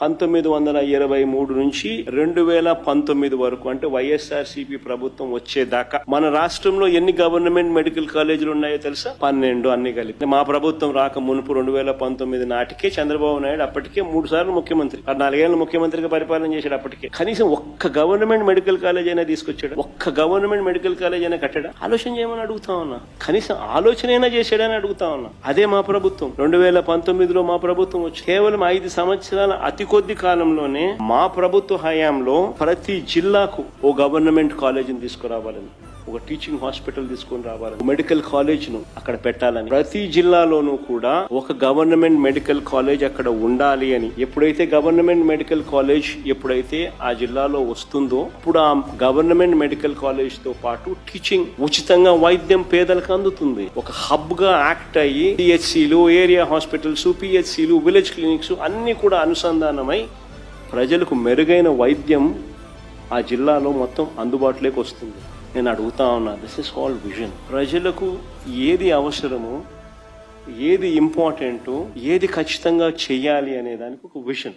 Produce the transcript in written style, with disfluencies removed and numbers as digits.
1923 నుంచి 2019 వరకు అంటే వైఎస్ఆర్సీపీ ప్రభుత్వం వచ్చేదాకా మన రాష్ట్రంలో ఎన్ని గవర్నమెంట్ మెడికల్ కాలేజీలు ఉన్నాయో తెలుసా? 12 అన్ని కలిపి. మా ప్రభుత్వం రాక మునుపు 2019 నాటికే చంద్రబాబు నాయుడు అప్పటికే 3 సార్లు ముఖ్యమంత్రి, 4 ఏళ్ళు ముఖ్యమంత్రిగా పరిపాలన చేశాడు. అప్పటికే కనీసం ఒక్క గవర్నమెంట్ మెడికల్ కాలేజ్ అయినా తీసుకొచ్చాడు, ఒక్క గవర్నమెంట్ మెడికల్ కాలేజ్ అయినా కట్టాడు? ఆలోచన చేయమని అడుగుతా ఉన్నా, కనీసం ఆలోచన అయినా చేశాడని అడుగుతా ఉన్నా. అదే మా ప్రభుత్వం 2019లో మా ప్రభుత్వం వచ్చి కేవలం 5 సంవత్సరాల అతి కొద్ది కాలంలోనే మా ప్రభుత్వ హయాంలో ప్రతి జిల్లాకు ఓ గవర్నమెంట్ కాలేజీని తీసుకురావాలని, ఒక టీచింగ్ హాస్పిటల్ తీసుకుని రావాలని, మెడికల్ కాలేజ్ ను అక్కడ పెట్టాలని, ప్రతి జిల్లాలోనూ కూడా ఒక గవర్నమెంట్ మెడికల్ కాలేజ్ అక్కడ ఉండాలి అని. ఎప్పుడైతే గవర్నమెంట్ మెడికల్ కాలేజ్ ఎప్పుడైతే ఆ జిల్లాలో వస్తుందో అప్పుడు ఆ గవర్నమెంట్ మెడికల్ కాలేజ్ తో పాటు టీచింగ్, ఉచితంగా వైద్యం పేదలకు అందుతుంది. ఒక హబ్ గా యాక్ట్ అయ్యి పిహెచ్సిలు, ఏరియా హాస్పిటల్స్, పిహెచ్సిలు, విలేజ్ క్లినిక్స్ అన్ని కూడా అనుసంధానమై ప్రజలకు మెరుగైన వైద్యం ఆ జిల్లాలో మొత్తం అందుబాటులోకి వస్తుంది. నేను అడుగుతా ఉన్నా, దిస్ ఇస్ కాల్డ్ విజన్. ప్రజలకు ఏది అవసరమో, ఏది ఇంపార్టెంటో, ఏది ఖచ్చితంగా చెయ్యాలి అనే దానికి ఒక విజన్.